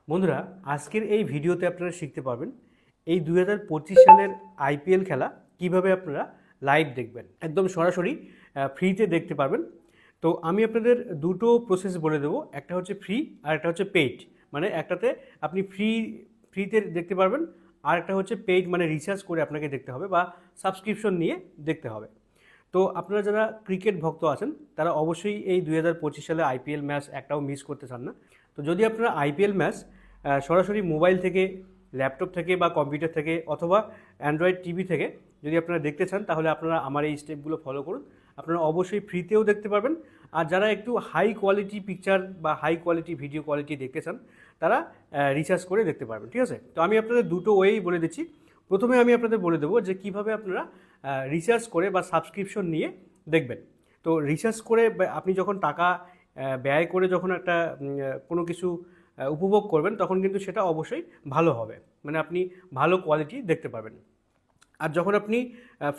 বন্ধুরা, আজকের এই ভিডিওতে আপনারা শিখতে পারবেন এই 2025 সালের আইপিএল খেলা কিভাবে আপনারা লাইভ দেখবেন, একদম সরাসরি ফ্রিতে দেখতে পারবেন। তো আমি আপনাদের দুটো প্রসেস বলে দেবো, একটা হচ্ছে ফ্রি আর একটা হচ্ছে পেইড। মানে একটাতে আপনি ফ্রিতে দেখতে পারবেন, আর একটা হচ্ছে পেইড, মানে রিচার্জ করে আপনাকে দেখতে হবে বা সাবস্ক্রিপশন নিয়ে দেখতে হবে। তো আপনারা যারা ক্রিকেট ভক্ত আছেন তারা অবশ্যই এই 2025 সালে আইপিএল ম্যাচ একটাও মিস করতে চান না। তো যদি আপনারা আইপিএল ম্যাচ সরাসরি মোবাইল থেকে, ল্যাপটপ থেকে বা কম্পিউটার থেকে অথবা অ্যান্ড্রয়েড টিভি থেকে যদি আপনারা দেখতে চান, তাহলে আপনারা আমার এই স্টেপগুলো ফলো করুন। আপনারা অবশ্যই ফ্রিতেও দেখতে পারবেন। আর যারা একটু হাই কোয়ালিটি পিকচার বা হাই কোয়ালিটি ভিডিও কোয়ালিটি দেখতে চান, তারা রিচার্জ করে দেখতে পারবেন। ঠিক আছে, তো আমি আপনাদের দুটো ওয়েই বলে দিচ্ছি। প্রথমে আমি আপনাদের বলে দেবো যে কীভাবে আপনারা রিচার্জ করে বা সাবস্ক্রিপশন নিয়ে দেখবেন। তো রিচার্জ করে আপনি যখন টাকা ব্যয় করে যখন একটা কোনো কিছু উপভোগ করবেন, তখন কিন্তু সেটা অবশ্যই ভালো হবে, মানে আপনি ভালো কোয়ালিটি দেখতে পাবেন। আর যখন আপনি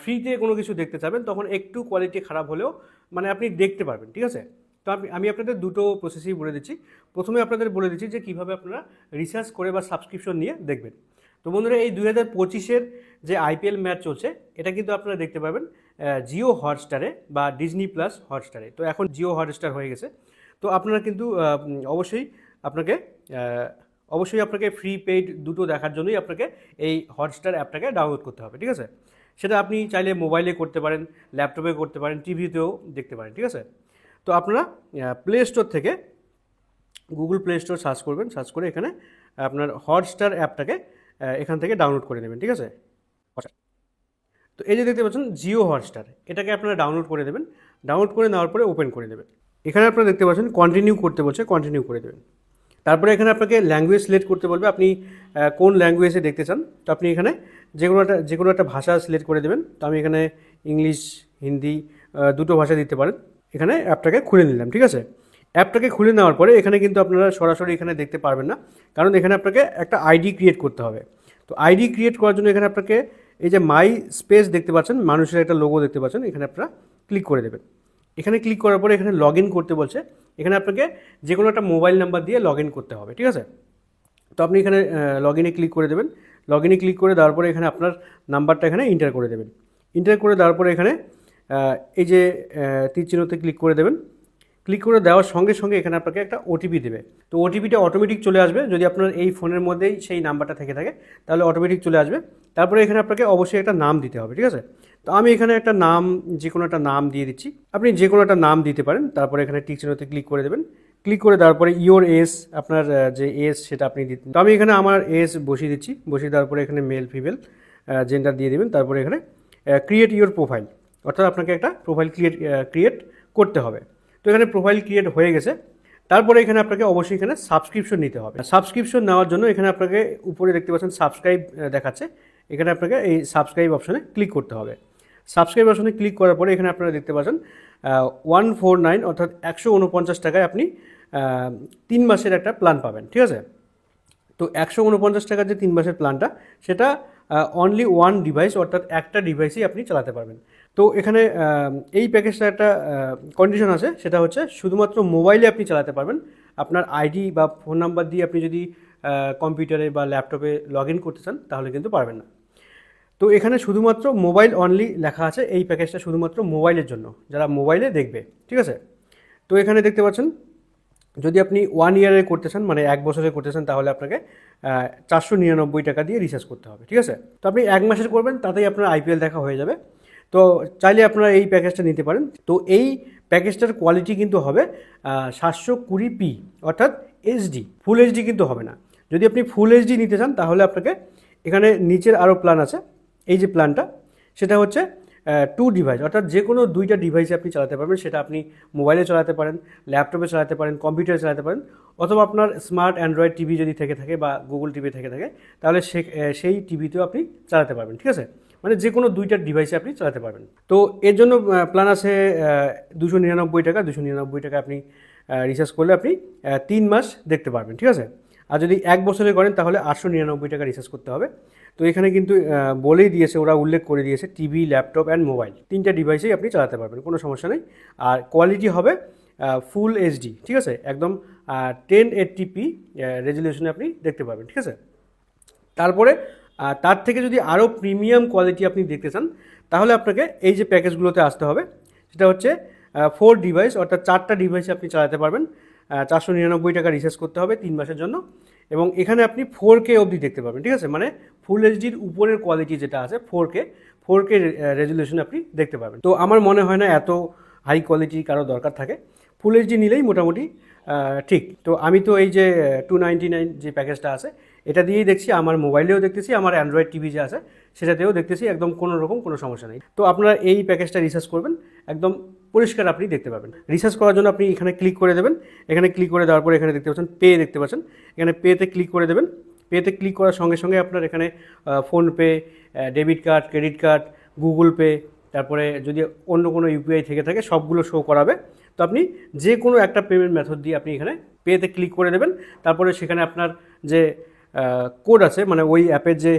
ফ্রিতে কোনো কিছু দেখতে চাবেন, তখন একটু কোয়ালিটি খারাপ হলেও মানে আপনি দেখতে পারবেন। ঠিক আছে, তো আমি আপনাদের দুটো প্রসেসই বলে দিচ্ছি। প্রথমে আপনাদের বলে দিচ্ছি যে কীভাবে আপনারা রিচার্জ করে বা সাবস্ক্রিপশন নিয়ে দেখবেন। তো বন্ধুরা, এই 2025-এর যে আইপিএল ম্যাচ চলছে, এটা কিন্তু আপনারা দেখতে পাবেন জিও হটস্টারে বা ডিজনি প্লাস হটস্টারে। তো এখন জিও হটস্টার হয়ে গেছে। তো আপনারা কিন্তু অবশ্যই আপনাকে ফ্রি পেইড দুটো দেখার জন্যই আপনাকে এই হটস্টার অ্যাপটাকে ডাউনলোড করতে হবে। ঠিক আছে, সেটা আপনি চাইলে মোবাইলে করতে পারেন, ল্যাপটপে করতে পারেন, টিভিতেও দেখতে পারেন। ঠিক আছে, তো আপনারা প্লে স্টোর থেকে গুগল প্লে স্টোর সার্চ করবেন, সার্চ করে এখানে আপনার হটস্টার অ্যাপটাকে এখান থেকে ডাউনলোড করে নেবেন। ঠিক আছে, তো এই যে দেখতে পাচ্ছেন জিও হটস্টার, এটাকে আপনারা ডাউনলোড করে দেবেন। ডাউনলোড করে নেওয়ার পরে ওপেন করে দেবেন। এখানে আপনারা দেখতে পাচ্ছেন কন্টিনিউ করতে বলছে, কন্টিনিউ করে দেবেন। তারপরে এখানে আপনাকে ল্যাঙ্গুয়েজ সিলেক্ট করতে বলবে, আপনি কোন ল্যাঙ্গুয়েজে দেখতে চান। তো আপনি এখানে যে কোনো একটা ভাষা সিলেক্ট করে দেবেন। তো আমি এখানে ইংলিশ, হিন্দি দুটো ভাষা দিতে পারেন। এখানে অ্যাপটাকে খুলে নিলাম। ঠিক আছে, অ্যাপটাকে খুলে নেওয়ার পরে এখানে কিন্তু আপনারা সরাসরি এখানে দেখতে পারবেন না, কারণ এখানে আপনাকে একটা আইডি ক্রিয়েট করতে হবে। তো আইডি ক্রিয়েট করার জন্য এখানে আপনাকে এই যে মাই স্পেস দেখতে পাচ্ছেন, মানুষের একটা লোগো দেখতে পাচ্ছেন, এখানে আপনারা ক্লিক করে দেবেন। এখানে ক্লিক করার পরে এখানে লগ ইন করতে বলছে। এখানে আপনাকে যে কোনো একটা মোবাইল নাম্বার দিয়ে লগ ইন করতে হবে। ঠিক আছে, তো আপনি এখানে লগ ইনে ক্লিক করে দেবেন। লগ ইনে ক্লিক করে দেওয়ার পরে এখানে আপনার নাম্বারটা এখানে এন্টার করে দেবেন। এন্টার করে দেওয়ার পরে এখানে এই যে তীর চিহ্নতে ক্লিক করে দেবেন। ক্লিক করে দেওয়ার সঙ্গে সঙ্গে এখানে আপনাকে একটা ওটিপি দেবে। তো ওটিপিটা অটোমেটিক চলে আসবে, যদি আপনার এই ফোনের মধ্যেই সেই নাম্বারটা থেকে থাকে তাহলে অটোমেটিক চলে আসবে। তারপরে এখানে আপনাকে অবশ্যই একটা নাম দিতে হবে। ঠিক আছে, তো আমি এখানে একটা নাম, যে কোনো একটা নাম দিয়ে দিচ্ছি। আপনি যে কোনো একটা নাম দিতে পারেন। তারপরে এখানে টিক চিহ্নতে ক্লিক করে দেবেন। ক্লিক করে দেওয়ার পরে ইওর এজ, আপনার যে এজ সেটা আপনি দিতেন। তো আমি এখানে আমার এজ বসিয়ে দিচ্ছি। বসিয়ে দেওয়ার পরে এখানে মেল ফিমেল জেন্ডার দিয়ে দেবেন। তারপরে এখানে ক্রিয়েট ইওর প্রোফাইল, অর্থাৎ আপনাকে একটা প্রোফাইল ক্রিয়েট করতে হবে। তো এখানে প্রোফাইল ক্রিয়েট হয়ে গেছে। তারপরে এখানে আপনাকে অবশ্যই এখানে সাবস্ক্রিপশন নিতে হবে। সাবস্ক্রিপশন নেওয়ার জন্য এখানে আপনাকে উপরে দেখতে পাচ্ছেন সাবস্ক্রাইব দেখাচ্ছে, এখানে আপনাকে এই সাবস্ক্রাইব অপশনে ক্লিক করতে হবে। সাবস্ক্রাইব অপশনে ক্লিক করার পরে এখানে আপনারা দেখতে পাচ্ছেন 149, অর্থাৎ 149 টাকায় আপনি 3 মাসের একটা প্ল্যান পাবেন। ঠিক আছে, তো 149 টাকার যে 3 মাসের প্ল্যানটা, সেটা অনলি ওয়ান ডিভাইস, অর্থাৎ একটা ডিভাইসেই আপনি চালাতে পারবেন। তো এখানে এই প্যাকেজটা একটা কন্ডিশন আছে, সেটা হচ্ছে শুধুমাত্র মোবাইলে আপনি চালাতে পারবেন। আপনার আইডি বা ফোন নাম্বার দিয়ে আপনি যদি কম্পিউটারে বা ল্যাপটপে লগ ইন করতে চান, তাহলে কিন্তু পারবেন না। তো এখানে শুধুমাত্র মোবাইল অনলি লেখা আছে, এই প্যাকেজটা শুধুমাত্র মোবাইলের জন্য, যারা মোবাইলে দেখবে। ঠিক আছে, তো এখানে দেখতে পাচ্ছেন যদি আপনি 1 ইয়ারে করতে চান, মানে 1 বছরে করতে চান, তাহলে আপনাকে 499 টাকা দিয়ে রিচার্জ করতে হবে। ঠিক আছে, তো আপনি 1 মাসের করবেন, তাতেই আপনার আইপিএল দেখা হয়ে যাবে। তো চাইলে আপনারা এই প্যাকেজটা নিতে পারেন। তো এই প্যাকেজটার কোয়ালিটি কিন্তু হবে 720p, অর্থাৎ এইচডি, ফুল এইচডি কিন্তু হবে না। যদি আপনি ফুল এইচডি নিতে চান, তাহলে আপনাকে এখানে নিচের আরও প্ল্যান আছে। এই যে প্ল্যানটা, সেটা হচ্ছে 2 ডিভাইস, অর্থাৎ যে কোনো 2টা ডিভাইসে আপনি চালাতে পারবেন। সেটা আপনি মোবাইলে চালাতে পারেন, ল্যাপটপে চালাতে পারেন, কম্পিউটারে চালাতে পারেন, অথবা আপনার স্মার্ট অ্যান্ড্রয়েড টিভি যদি থেকে থাকে বা গুগল টিভি থেকে থাকে, তাহলে সেই টিভিতেও আপনি চালাতে পারবেন। ঠিক আছে, মানে যে কোনো 2টা ডিভাইসে আপনি চালাতে পারবেন। তো এর জন্য প্ল্যান আছে 299 টাকা। 299 টাকা আপনি রিচার্জ করলে আপনি 3 মাস দেখতে পারবেন। ঠিক আছে, আর যদি 1 বছরে করেন, তাহলে 899 টাকা রিচার্জ করতে হবে। তো এখানে কিন্তু বলেই দিয়েছে, ওরা উল্লেখ করে দিয়েছে টিভি, ল্যাপটপ অ্যান্ড মোবাইল 3টা ডিভাইসেই আপনি চালাতে পারবেন, কোনো সমস্যা নেই। আর কোয়ালিটি হবে ফুল এইচডি, ঠিক আছে, একদম 1080p রেজলিউশনে আপনি দেখতে পাবেন, ঠিক আছে। তারপরে তার থেকে যদি আরও প্রিমিয়াম কোয়ালিটি আপনি দেখতে চান, তাহলে আপনাকে এই যে প্যাকেজগুলোতে আসতে হবে। সেটা হচ্ছে 4 ডিভাইস, অর্থাৎ 4টা ডিভাইসে আপনি চালাতে পারবেন। 499 টাকা রিচার্জ করতে হবে 3 মাসের জন্য, এবং এখানে আপনি 4K অবধি দেখতে পাবেন, ঠিক আছে, মানে ফুল এইচডির উপরের কোয়ালিটি যেটা আছে 4K রেজলিউশন আপনি দেখতে পাবেন। তো আমার মনে হয় না এত হাই কোয়ালিটি কারো দরকার থাকে, ফুল এইচডি নিলেই মোটামুটি ঠিক। তো আমি তো এই যে 299 যে প্যাকেজটা আছে এটা দিয়েই দেখছি, আমার মোবাইলেও দেখতেছি, আমার অ্যান্ড্রয়েড টিভি যে আছে সেটাতেও দেখতেছি, একদম কোনো রকম কোনো সমস্যা নেই। তো আপনারা এই প্যাকেজটা রিচার্জ করবেন, একদম পরিষ্কার আপনি দেখতে পাবেন। রিচার্জ করার জন্য আপনি এখানে ক্লিক করে দেবেন, এখানে ক্লিক করে দেওয়ার পরে এখানে দেখতে পাচ্ছেন পে, দেখতে পাচ্ছেন, এখানে পেতে ক্লিক করে দেবেন। পেতে ক্লিক করার সঙ্গে সঙ্গে আপনার এখানে PhonePe, debit card, credit card, Google pay, তারপরে যদি অন্য কোনো ইউপিআই থেকে থাকে সবগুলো শো করাবে। তো আপনি যে কোনো একটা পেমেন্ট মেথড দিয়ে আপনি এখানে পেতে ক্লিক করে দেবেন। তারপরে সেখানে আপনার যে কোড আছে, মানে ওই অ্যাপের যে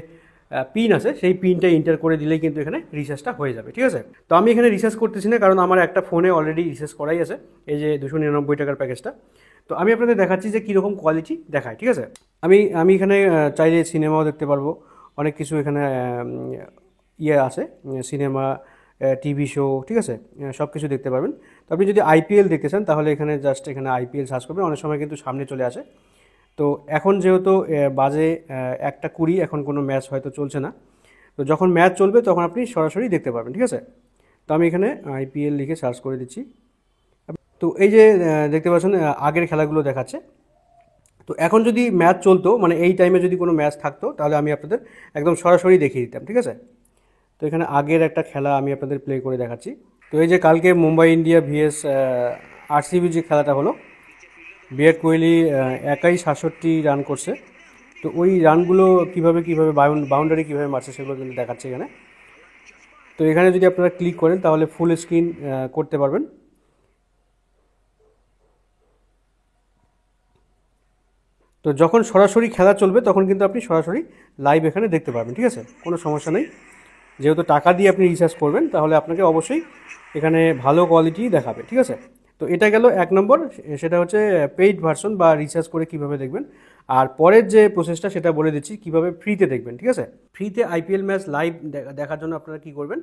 পিন আছে সেই পিনটা এন্টার করে দিলেই কিন্তু এখানে রিচার্জটা হয়ে যাবে, ঠিক আছে। তো আমি এখানে রিচার্জ করতেছি না, কারণ আমার একটা ফোনে অলরেডি রিচার্জ করাই আছে, এই যে 299 টাকার প্যাকেজটা। তো আমি আপনাদের দেখাচ্ছি যে কীরকম কোয়ালিটি দেখায়, ঠিক আছে। আমি এখানে চাইলে সিনেমাও দেখতে পারবো, অনেক কিছু এখানে আছে, সিনেমা, টিভি শো, ঠিক আছে, সব কিছু দেখতে পারবেন। তো আপনি যদি আইপিএল দেখতে চান তাহলে এখানে জাস্ট এখানে আইপিএল সার্চ করবেন, অনেক সময় কিন্তু সামনে চলে আসে। তো এখন যেহেতু বাজে 1:20, এখন কোনো ম্যাচ হয়তো চলছে না, তো যখন ম্যাচ চলবে তখন আপনি সরাসরি দেখতে পারবেন, ঠিক আছে। তো আমি এখানে আইপিএল লিখে সার্চ করে দিচ্ছি। তো এই যে দেখতে পাচ্ছেন আগের খেলাগুলো দেখাচ্ছে। তো এখন যদি ম্যাচ চলতো, মানে এই টাইমে যদি কোনো ম্যাচ থাকতো, তাহলে আমি আপনাদের একদম সরাসরি দেখিয়ে দিতাম, ঠিক আছে। তো এখানে আগের একটা খেলা আমি আপনাদের প্লে করে দেখাচ্ছি। তো এই যে কালকে মুম্বাই ইন্ডিয়া ভিএস আরসিবি যে খেলাটা হলো, বিরাট কোহলি একাই 67 রান করছে। তো ওই রানগুলো কীভাবে বাউন্ডারি কীভাবে মারছে সেগুলো কিন্তু দেখাচ্ছে এখানে। তো এখানে যদি আপনারা ক্লিক করেন তাহলে ফুল স্ক্রিন করতে পারবেন। তো যখন সরাসরি খেলা চলবে তখন কিন্তু আপনি সরাসরি লাইভ এখানে দেখতে পারবেন, ঠিক আছে, কোনো সমস্যা নেই। যেহেতু টাকা দিয়ে আপনি রিচার্জ করবেন তাহলে আপনাকে অবশ্যই এখানে ভালো কোয়ালিটি দেখাবে, ঠিক আছে। তো এটা গেল 1 নম্বর, সেটা হচ্ছে পেইড ভার্সন বা রিচার্জ করে কিভাবে দেখবেন। আর পরের যে প্রসেসটা সেটা বলে দিচ্ছি কিভাবে ফ্রিতে দেখবেন, ঠিক আছে। ফ্রিতে আইপিএল ম্যাচ লাইভ দেখার জন্য আপনারা কি করবেন,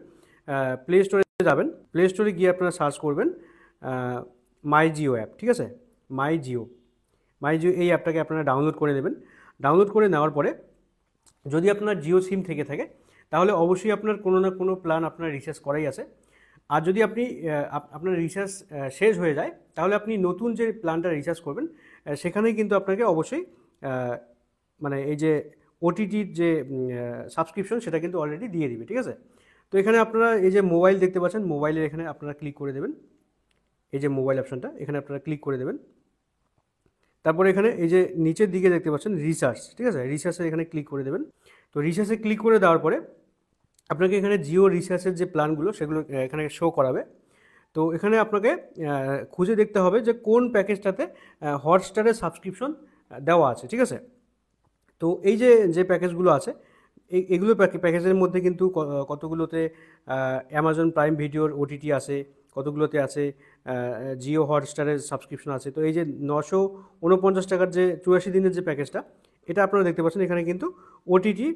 প্লে স্টোরে যাবেন, প্লে স্টোরে গিয়ে আপনারা সার্চ করবেন মাই জিও অ্যাপ, ঠিক আছে, মাই জিও এই অ্যাপটাকে আপনারা ডাউনলোড করে নেবেন। ডাউনলোড করে নেওয়ার পরে যদি আপনার জিও সিম থেকে থাকে তাহলে অবশ্যই আপনার কোনো না কোনো প্ল্যান আপনার রিচার্জ করাই আছে। আর যদি আপনি আপনার রিচার্জ শেষ হয়ে যায় তাহলে আপনি নতুন যে প্ল্যানটা রিচার্জ করবেন সেখানেই কিন্তু আপনাকে অবশ্যই মানে এই যে ওটিটির যে সাবস্ক্রিপশন সেটা কিন্তু অলরেডি দিয়ে দিবে, ঠিক আছে। তো এখানে আপনারা এই যে মোবাইল দেখতে পাচ্ছেন, মোবাইলের এখানে আপনারা ক্লিক করে দেবেন, এই যে মোবাইল অপশনটা এখানে আপনারা ক্লিক করে দেবেন। তারপরে এখানে এই যে নিচের দিকে দেখতে পাচ্ছেন রিচার্জ, ঠিক আছে, রিচার্জে এখানে ক্লিক করে দেবেন। তো রিচার্জে ক্লিক করে দেওয়ার পরে আপনাকে এখানে জিও রিচার্জের যে প্ল্যানগুলো সেগুলো এখানে শো করাবে। তো এখানে আপনাকে খুঁজে দেখতে হবে যে কোন প্যাকেজটাতে হটস্টারের সাবস্ক্রিপশন দেওয়া আছে, ঠিক আছে। তো এই যে প্যাকেজগুলো আছে এগুলো প্যাকেজের মধ্যে কিন্তু কতগুলোতে অ্যামাজন প্রাইম ভিডিওর ওটিটি আছে, কতগুলোতে আছে জিও হটস্টারের সাবস্ক্রিপশন আছে। তো এই যে 949 টাকার যে 84 দিনের যে প্যাকেজটা, এটা আপনারা দেখতে পাচ্ছেন এখানে কিন্তু ওটিটি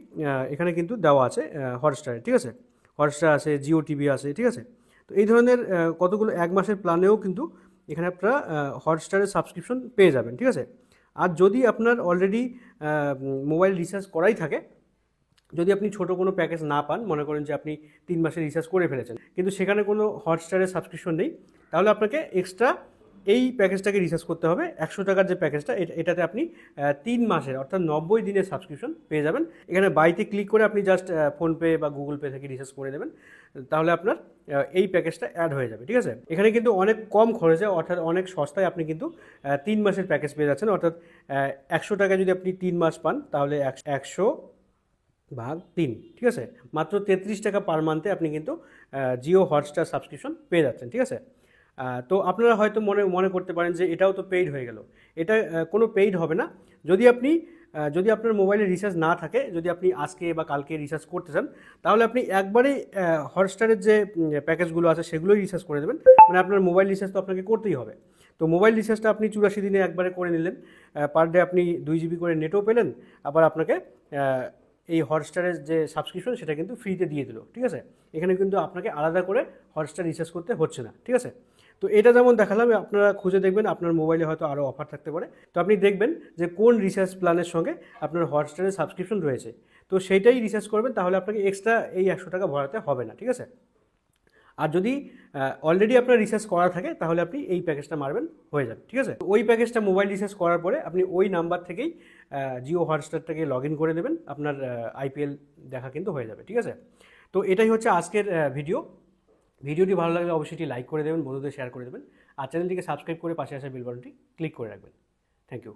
এখানে কিন্তু দেওয়া আছে হটস্টারে, ঠিক আছে, হটস্টার আছে, জিও টিভি আছে, ঠিক আছে। তো এই ধরনের কতগুলো 1 মাসের প্ল্যানেও কিন্তু এখানে আপনারা হটস্টারের সাবস্ক্রিপশন পেয়ে যাবেন, ঠিক আছে। আর যদি আপনার অলরেডি মোবাইল রিচার্জ করাই থাকে, যদি আপনি ছোটো কোনো প্যাকেজ না পান, মনে করেন যে আপনি 3 মাসের রিচার্জ করে ফেলেছেন কিন্তু সেখানে কোনো হটস্টারের সাবস্ক্রিপশন নেই, তাহলে আপনাকে এক্সট্রা এই প্যাকেজটাকে রিচার্জ করতে হবে। 100 টাকার যে প্যাকেজটা এটাতে আপনি 3 মাসের অর্থাৎ 90 দিনের সাবস্ক্রিপশন পেয়ে যাবেন। এখানে বাইতে ক্লিক করে আপনি জাস্ট ফোনপে বা গুগল পে থেকে রিচার্জ করে দেবেন, তাহলে আপনার এই প্যাকেজটা অ্যাড হয়ে যাবে, ঠিক আছে। এখানে কিন্তু অনেক কম খরচে অর্থাৎ অনেক সস্তায় আপনি কিন্তু 3 মাসের প্যাকেজ পেয়ে যাচ্ছেন। অর্থাৎ 100 টাকায় যদি আপনি 3 মাস পান তাহলে 100/3, ঠিক আছে, মাত্র 33 টাকা পার মান্থে আপনি কিন্তু জিও হটস্টার সাবস্ক্রিপশন পেয়ে যাচ্ছেন, ঠিক আছে। তো আপনারা হয়তো মনে করতে পারেন যে এটাও তো পেইড হয়ে গেল। এটা কোনো পেইড হবে না। যদি আপনি যদি আপনার মোবাইলে রিচার্জ না থাকে, যদি আপনি আজকে বা কালকে রিচার্জ করতে চান, তাহলে আপনি একবারেই হটস্টারের যে প্যাকেজগুলো আছে সেগুলোই রিচার্জ করে দেবেন। মানে আপনার মোবাইল রিচার্জ তো আপনাকে করতেই হবে। তো মোবাইল রিচার্জটা আপনি 84 দিনে একবারে করে নিলেন, পার ডে আপনি 2 জিবি করে নেটও পেলেন, আবার আপনাকে এই হটস্টারের যে সাবস্ক্রিপশন সেটা কিন্তু ফ্রিতে দিয়ে দিল, ঠিক আছে। এখানে কিন্তু আপনাকে আলাদা করে হটস্টার রিচার্জ করতে হচ্ছে না, ঠিক আছে। তো এটা যেমন দেখালাম, আপনারা খুঁজে দেখবেন আপনার মোবাইলে হয়তো আরও অফার থাকতে পারে। তো আপনি দেখবেন যে কোন রিচার্জ প্ল্যানের সঙ্গে আপনার হটস্টারের সাবস্ক্রিপশন রয়েছে, তো সেইটাই রিচার্জ করবেন, তাহলে আপনাকে এক্সট্রা এই 100 টাকা ভরাতে হবে না, ঠিক আছে। আর যদি অলরেডি আপনার রিচার্জ করা থাকে তাহলে আপনি এই প্যাকেজটা মারবেন, হয়ে যাবে, ঠিক আছে। ওই প্যাকেজটা মোবাইল রিচার্জ করার পরে আপনি ওই নাম্বার থেকেই জিও হটস্টারটাকে লগ ইন করে দেবেন, আপনার আইপিএল দেখা কিন্তু হয়ে যাবে, ঠিক আছে। তো এটাই হচ্ছে আজকের ভিডিওটি ভালো লাগলে অবশ্যই লাইক করে দেবেন, বন্ধুদের শেয়ার করে দেবেন, আর চ্যানেলটিকে সাবস্ক্রাইব করে পাশে আসা বেল বাটনটি ক্লিক করে রাখবেন। Thank you.